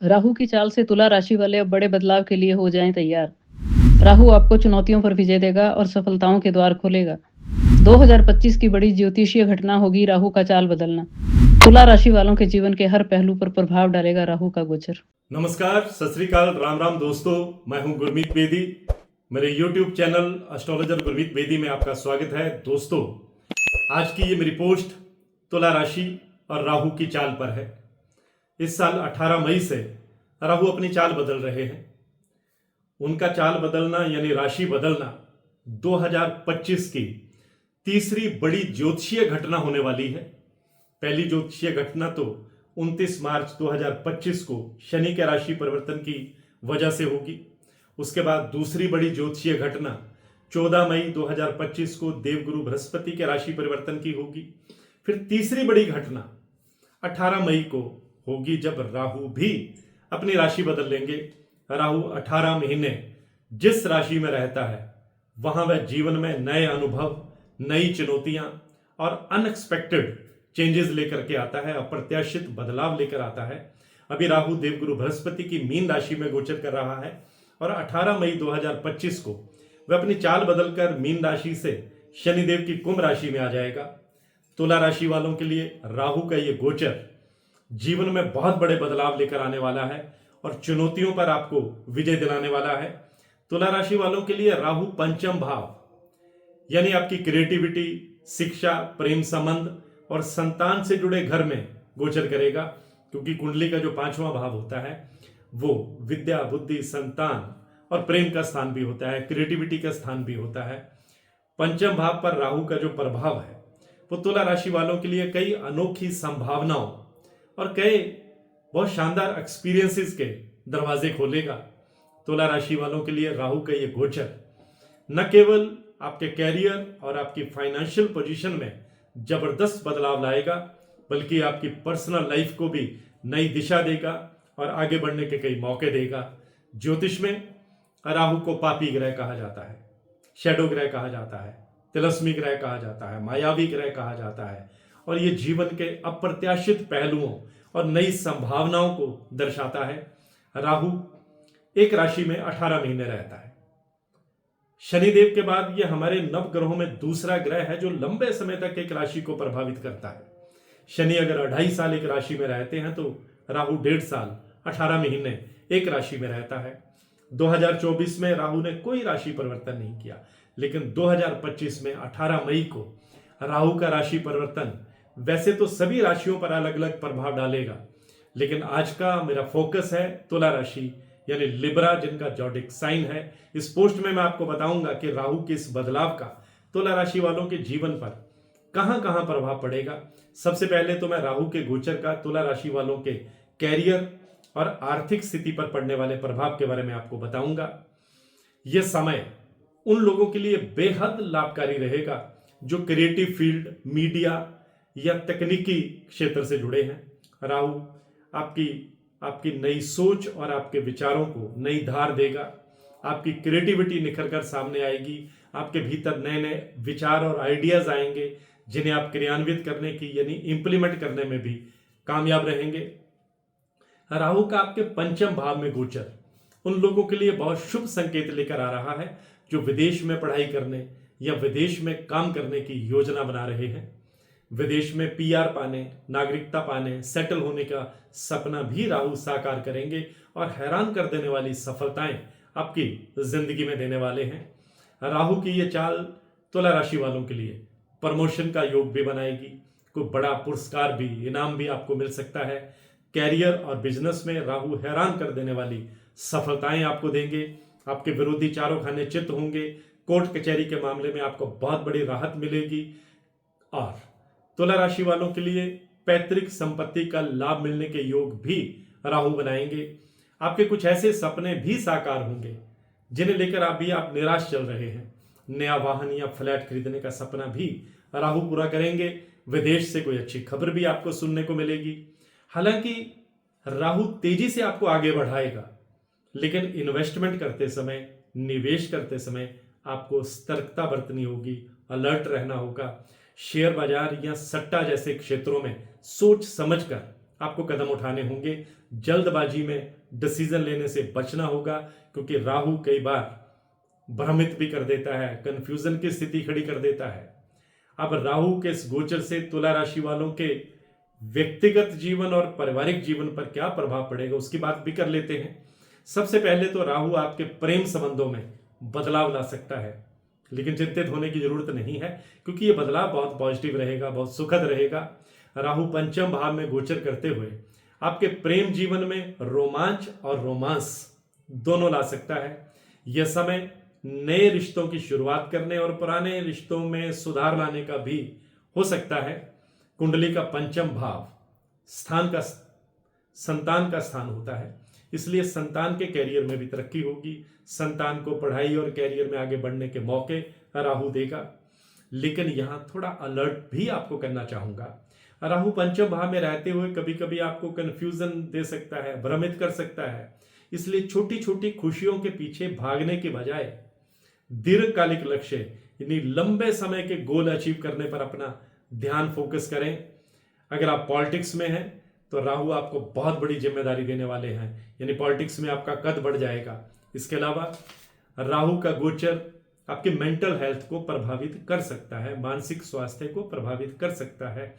राहु की चाल से तुला राशि वाले अब बड़े बदलाव के लिए हो जाएं तैयार। राहु आपको चुनौतियों पर विजय देगा और सफलताओं के द्वार खोलेगा। 2025 की बड़ी ज्योतिषीय घटना होगी राहु का चाल बदलना। तुला राशि वालों के जीवन के हर पहलू पर प्रभाव डालेगा राहु का गोचर। नमस्कार, सत श्री अकाल, राम राम दोस्तों। मैं हूं गुरमीत बेदी। मेरे YouTube channel astrologer Gurmeet Bedi में आपका स्वागत है। दोस्तों, आज की ये मेरी पोस्ट तुला राशि और राहु की चाल पर है। इस साल 18 मई से राहु अपनी चाल बदल रहे हैं। उनका चाल बदलना यानी राशि बदलना 2025 की तीसरी बड़ी ज्योतिषीय घटना होने वाली है। पहली ज्योतिषीय घटना तो 29 मार्च 2025 को शनि के राशि परिवर्तन की वजह से होगी। उसके बाद दूसरी बड़ी ज्योतिषीय घटना 14 मई 2025 को देवगुरु बृहस्पति के राशि परिवर्तन की होगी। फिर तीसरी बड़ी घटना 18 मई को होगी, जब राहु भी अपनी राशि बदल लेंगे। राहु 18 महीने जिस राशि में रहता है वहां वह जीवन में नए अनुभव, नई चुनौतियां और अनएक्सपेक्टेड चेंजेस लेकर के आता है, अप्रत्याशित बदलाव लेकर आता है। अभी राहु देवगुरु बृहस्पति की मीन राशि में गोचर कर रहा है और 18 मई 2025 को वह अपनी चाल बदलकर मीन राशि से शनिदेव की कुंभ राशि में आ जाएगा। तुला राशि वालों के लिए राहु का ये गोचर जीवन में बहुत बड़े बदलाव लेकर आने वाला है और चुनौतियों पर आपको विजय दिलाने वाला है। तुला राशि वालों के लिए राहु पंचम भाव यानी आपकी क्रिएटिविटी, शिक्षा, प्रेम संबंध और संतान से जुड़े घर में गोचर करेगा, क्योंकि कुंडली का जो 5वां भाव होता है वो विद्या, बुद्धि, संतान और प्रेम का स्थान भी होता है, क्रिएटिविटी का स्थान भी होता है। पंचम भाव पर राहु का जो प्रभाव है वो तुला राशि वालों के लिए कई अनोखी संभावनाओं और कई बहुत शानदार एक्सपीरियंसेस के दरवाजे खोलेगा। तुला राशि वालों के लिए राहु का ये गोचर न केवल आपके कैरियर और आपकी फाइनेंशियल पोजीशन में जबरदस्त बदलाव लाएगा, बल्कि आपकी पर्सनल लाइफ को भी नई दिशा देगा और आगे बढ़ने के कई मौके देगा। ज्योतिष में राहु को पापी ग्रह कहा जाता है, शैडो ग्रह कहा जाता है, तिलस्मी ग्रह कहा जाता है, मायावी ग्रह कहा जाता है और ये जीवन के अप्रत्याशित पहलुओं और नई संभावनाओं को दर्शाता है। राहु एक राशि में 18 महीने रहता है। शनिदेव के बाद ये हमारे नव ग्रहों में दूसरा ग्रह है जो लंबे समय तक एक राशि को प्रभावित करता है। शनि अगर 2.5 साल एक राशि में रहते हैं तो राहु 1.5 साल 18 महीने एक राशि में रहता है। 2024 में राहु ने कोई राशि परिवर्तन नहीं किया, लेकिन 2025 में 18 मई को राहु का राशि परिवर्तन वैसे तो सभी राशियों पर अलग अलग प्रभाव डालेगा, लेकिन आज का मेरा फोकस है तुला राशि यानी लिब्रा, जिनका जॉडिक साइन है। इस पोस्ट में मैं आपको बताऊंगा कि राहु के इस बदलाव का तुला राशि वालों के जीवन पर कहां कहां प्रभाव पड़ेगा। सबसे पहले तो मैं राहु के गोचर का तुला राशि वालों के कैरियर और आर्थिक स्थिति पर पड़ने वाले प्रभाव के बारे में आपको बताऊंगा। यह समय उन लोगों के लिए बेहद लाभकारी रहेगा जो क्रिएटिव फील्ड, मीडिया या तकनीकी क्षेत्र से जुड़े हैं। राहु आपकी नई सोच और आपके विचारों को नई धार देगा। आपकी क्रिएटिविटी निखर कर सामने आएगी। आपके भीतर नए नए विचार और आइडियाज आएंगे जिन्हें आप क्रियान्वित करने की यानी इंप्लीमेंट करने में भी कामयाब रहेंगे। राहु का आपके पंचम भाव में गोचर उन लोगों के लिए बहुत शुभ संकेत लेकर आ रहा है जो विदेश में पढ़ाई करने या विदेश में काम करने की योजना बना रहे हैं। विदेश में पीआर पाने, नागरिकता पाने, सेटल होने का सपना भी राहु साकार करेंगे और हैरान कर देने वाली सफलताएं आपकी जिंदगी में देने वाले हैं। राहु की ये चाल तुला राशि वालों के लिए प्रमोशन का योग भी बनाएगी। कोई बड़ा पुरस्कार भी, इनाम भी आपको मिल सकता है। कैरियर और बिजनेस में राहु हैरान कर देने वाली सफलताएं आपको देंगे। आपके विरोधी चारों खाने चित्त होंगे। कोर्ट कचहरी के मामले में आपको बहुत बड़ी राहत मिलेगी और तुला राशि वालों के लिए पैतृक संपत्ति का लाभ मिलने के योग भी राहु बनाएंगे। आपके कुछ ऐसे सपने भी साकार होंगे जिन्हें लेकर आप निराश चल रहे हैं। नया वाहन या फ्लैट खरीदने का सपना भी राहु पूरा करेंगे। विदेश से कोई अच्छी खबर भी आपको सुनने को मिलेगी। हालांकि राहु तेजी से आपको आगे बढ़ाएगा, लेकिन इन्वेस्टमेंट करते समय, निवेश करते समय आपको सतर्कता बरतनी होगी, अलर्ट रहना होगा। शेयर बाजार या सट्टा जैसे क्षेत्रों में सोच समझकर आपको कदम उठाने होंगे। जल्दबाजी में डिसीजन लेने से बचना होगा, क्योंकि राहु कई बार भ्रमित भी कर देता है, कंफ्यूजन की स्थिति खड़ी कर देता है। अब राहु के इस गोचर से तुला राशि वालों के व्यक्तिगत जीवन और पारिवारिक जीवन पर क्या प्रभाव पड़ेगा उसकी बात भी कर लेते हैं। सबसे पहले तो राहु आपके प्रेम संबंधों में बदलाव ला सकता है, लेकिन चिंतित होने की जरूरत नहीं है, क्योंकि यह बदलाव बहुत पॉजिटिव रहेगा, बहुत सुखद रहेगा। राहु पंचम भाव में गोचर करते हुए आपके प्रेम जीवन में रोमांच और रोमांस दोनों ला सकता है। यह समय नए रिश्तों की शुरुआत करने और पुराने रिश्तों में सुधार लाने का भी हो सकता है। कुंडली का पंचम भाव संतान का स्थान होता है, इसलिए संतान के कैरियर में भी तरक्की होगी। संतान को पढ़ाई और कैरियर में आगे बढ़ने के मौके राहु देगा, लेकिन यहां थोड़ा अलर्ट भी आपको करना चाहूंगा। राहु पंचम भाव में रहते हुए कभी कभी आपको कंफ्यूजन दे सकता है, भ्रमित कर सकता है, इसलिए छोटी छोटी खुशियों के पीछे भागने के बजाय दीर्घकालिक लक्ष्य यानी लंबे समय के गोल अचीव करने पर अपना ध्यान फोकस करें। अगर आप पॉलिटिक्स में हैं तो राहु आपको बहुत बड़ी जिम्मेदारी देने वाले हैं, यानी पॉलिटिक्स में आपका कद बढ़ जाएगा। इसके अलावा राहु का गोचर आपके मेंटल हेल्थ को प्रभावित कर सकता है, मानसिक स्वास्थ्य को प्रभावित कर सकता है।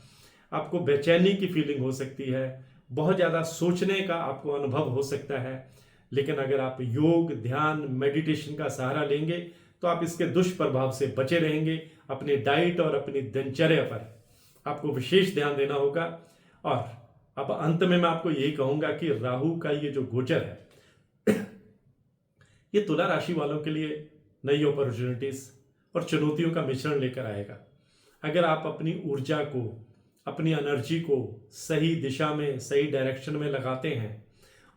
आपको बेचैनी की फीलिंग हो सकती है, बहुत ज़्यादा सोचने का आपको अनुभव हो सकता है। लेकिन अगर आप योग, ध्यान, मेडिटेशन का सहारा लेंगे तो आप इसके दुष्प्रभाव से बचे रहेंगे। अपनी डाइट और अपनी दिनचर्या पर आपको विशेष ध्यान देना होगा। और अब अंत में मैं आपको यही कहूंगा कि राहु का ये जो गोचर है ये तुला राशि वालों के लिए नई अपॉर्चुनिटीज और चुनौतियों का मिश्रण लेकर आएगा। अगर आप अपनी ऊर्जा को, अपनी एनर्जी को सही दिशा में, सही डायरेक्शन में लगाते हैं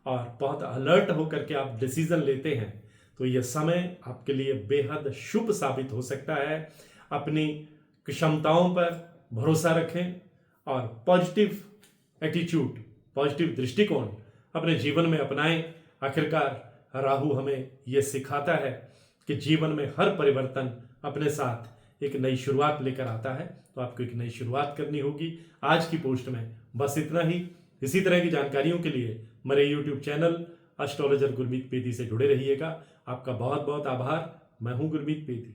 और बहुत अलर्ट होकर के आप डिसीजन लेते हैं, तो यह समय आपके लिए बेहद शुभ साबित हो सकता है। अपनी क्षमताओं पर भरोसा रखें और पॉजिटिव एटीट्यूड, पॉजिटिव दृष्टिकोण अपने जीवन में अपनाएं। आखिरकार राहु हमें यह सिखाता है कि जीवन में हर परिवर्तन अपने साथ एक नई शुरुआत लेकर आता है, तो आपको एक नई शुरुआत करनी होगी। आज की पोस्ट में बस इतना ही। इसी तरह की जानकारियों के लिए मेरे YouTube चैनल एस्ट्रोलॉजर गुरमीत पेदी से जुड़े रहिएगा। आपका बहुत बहुत आभार। मैं हूं गुरमीत पेदी।